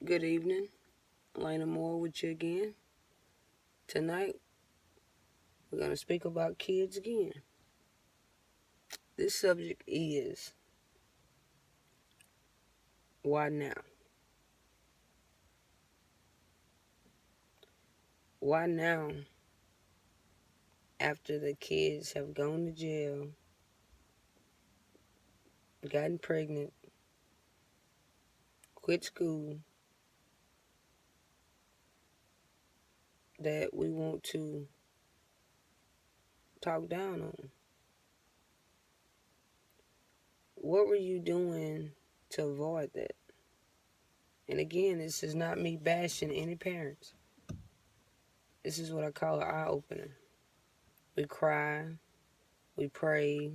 Good evening. Lena Moore with you again. Tonight, we're going to speak about kids again. This subject is why now? Why now, after the kids have gone to jail, gotten pregnant, quit school, that we want to talk down on? What were you doing to avoid that? And again, this is not me bashing any parents. This is what I call an eye-opener. We cry, we pray,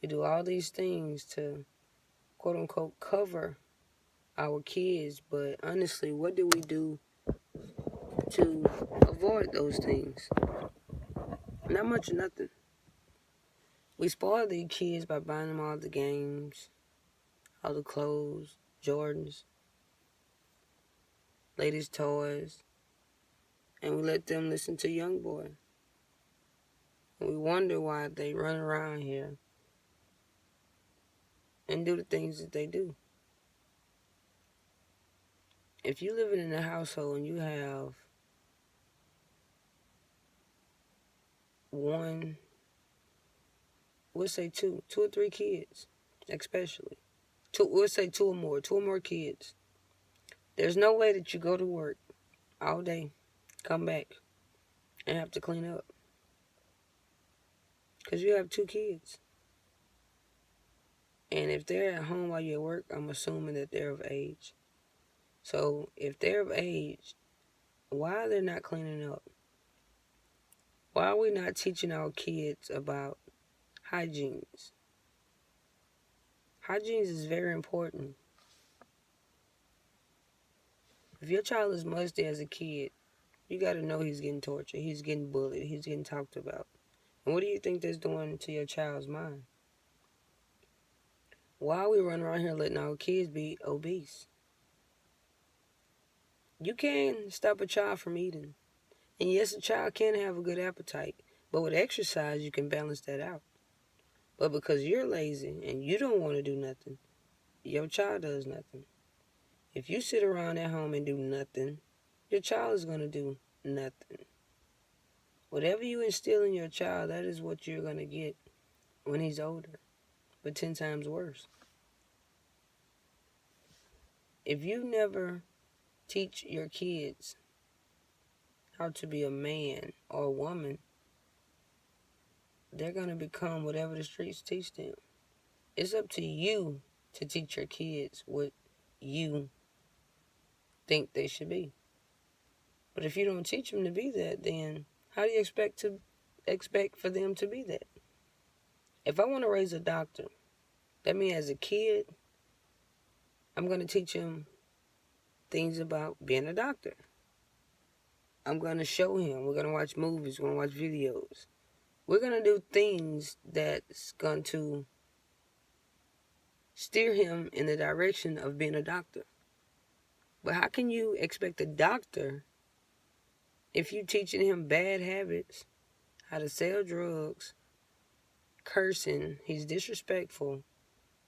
we do all these things to quote-unquote cover our kids, but honestly, what do we do to avoid those things? Not much of nothing. We spoil these kids by buying them all the games, all the clothes, Jordans, latest toys, and we let them listen to YoungBoy. And we wonder why they run around here and do the things that they do. If you live in a household and you have one, we'll say two or three kids, especially. We'll say two or more kids. There's no way that you go to work all day, come back, and have to clean up. Because you have two kids. And if they're at home while you're at work, I'm assuming that they're of age. So if they're of age, why are they not cleaning up? Why are we not teaching our kids about hygiene? Hygiene is very important. If your child is musty as a kid, you got to know he's getting tortured, he's getting bullied, he's getting talked about. And what do you think that's doing to your child's mind? Why are we running around here letting our kids be obese? You can stop a child from eating. And yes, a child can have a good appetite, but with exercise, you can balance that out. But because you're lazy and you don't want to do nothing, your child does nothing. If you sit around at home and do nothing, your child is going to do nothing. Whatever you instill in your child, that is what you're going to get when he's older, but 10 times worse. If you never teach your kids how to be a man or a woman, they're going to become whatever the streets teach them. It's up to you to teach your kids what you think they should be. But if you don't teach them to be that, then how do you expect for them to be that? If I want to raise a doctor, that means as a kid, I'm going to teach him things about being a doctor. I'm going to show him. We're going to watch movies. We're going to watch videos. We're going to do things that's going to steer him in the direction of being a doctor. But how can you expect a doctor if you're teaching him bad habits, how to sell drugs, cursing, he's disrespectful,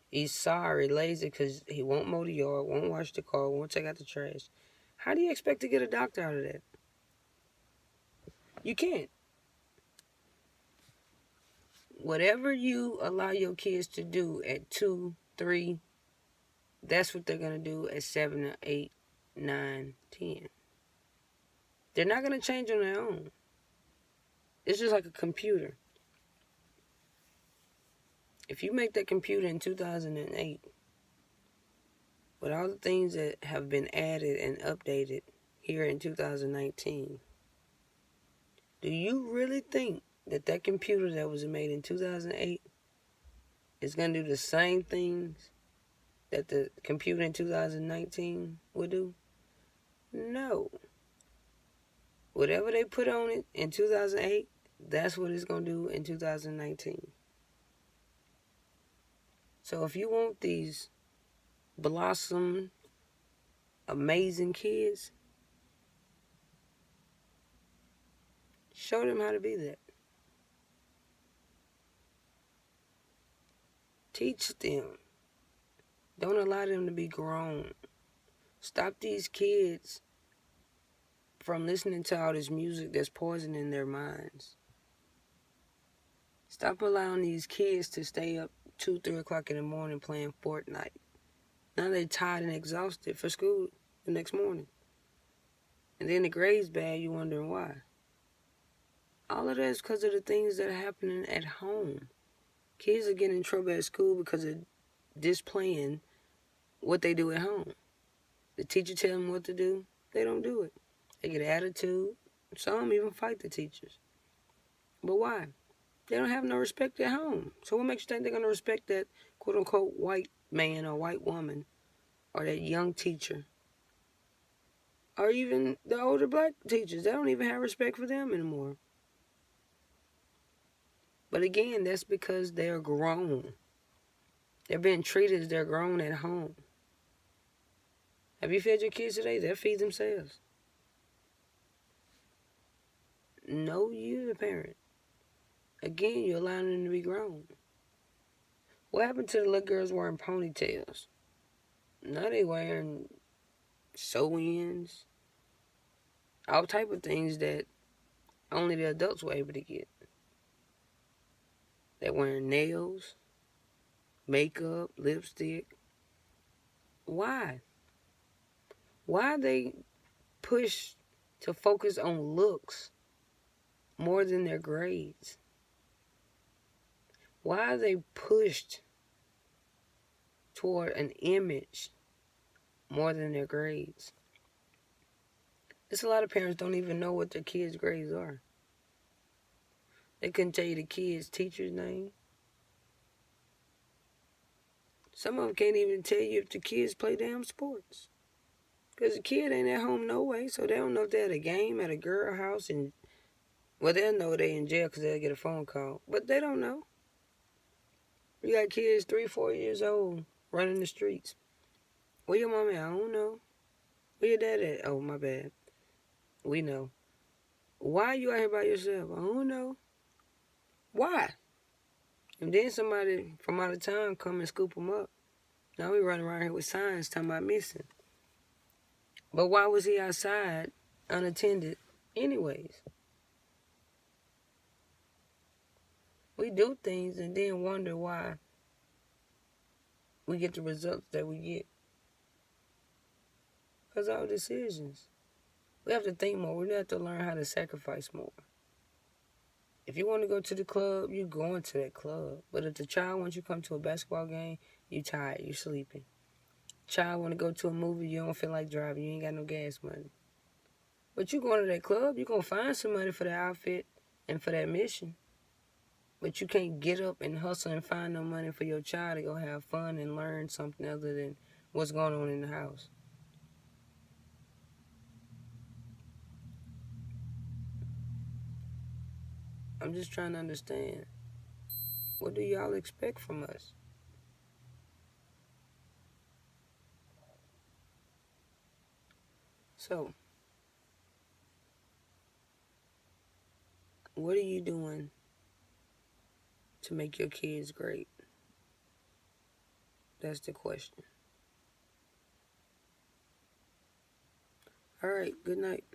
he's sorry, lazy because he won't mow the yard, won't wash the car, won't take out the trash? How do you expect to get a doctor out of that? You can't. Whatever you allow your kids to do at 2, 3, that's what they're going to do at 7 or 8, 9, 10. They're not going to change on their own. It's just like a computer. If you make that computer in 2008, with all the things that have been added and updated here in 2019, do you really think that that computer that was made in 2008 is going to do the same things that the computer in 2019 would do? No. Whatever they put on it in 2008, that's what it's going to do in 2019. So if you want these blossom amazing kids, show them how to be that. Teach them. Don't allow them to be grown. Stop these kids from listening to all this music that's poisoning their minds. Stop allowing these kids to stay up 2, 3 o'clock in the morning playing Fortnite. Now they're tired and exhausted for school the next morning. And then the grades bad, you wondering why. All of that is because of the things that are happening at home. Kids are getting in trouble at school because of displaying what they do at home. The teacher tell them what to do, they don't do it. They get an attitude. Some even fight the teachers. But why? They don't have no respect at home. So what makes you think they're going to respect that quote-unquote white man or white woman or that young teacher? Or even the older black teachers. They don't even have respect for them anymore. But again, that's because they're grown. They're being treated as they're grown at home. Have you fed your kids today? They'll feed themselves. No, you the parent. Again, you're allowing them to be grown. What happened to the little girls wearing ponytails? Now they wearing sew-ins. All type of things that only the adults were able to get. They're wearing nails, makeup, lipstick. Why? Why are they pushed to focus on looks more than their grades? Why are they pushed toward an image more than their grades? There's a lot of parents don't even know what their kids' grades are. They couldn't tell you the kid's teacher's name. Some of them can't even tell you if the kids play damn sports. Because the kid ain't at home no way, so they don't know if they're at a game at a girl house. Well, they'll know they in jail because they'll get a phone call. But they don't know. You got kids 3, 4 years old running the streets. Where your mom at? I don't know. Where your dad at? Oh, my bad. We know. Why you out here by yourself? I don't know. Why? And then somebody from out of town come and scoop them up. Now we running around here with signs talking about missing. But why was he outside unattended anyways? We do things and then wonder why we get the results that we get. Because of our decisions. We have to think more. We have to learn how to sacrifice more. If you want to go to the club, you're going to that club. But if the child wants you to come to a basketball game, you're tired, you're sleeping. Child want to go to a movie, you don't feel like driving, you ain't got no gas money. But you going to that club, you're going to find some money for the outfit and for that mission. But you can't get up and hustle and find no money for your child to go have fun and learn something other than what's going on in the house. I'm just trying to understand. What do y'all expect from us? So, what are you doing to make your kids great? That's the question. All right, good night.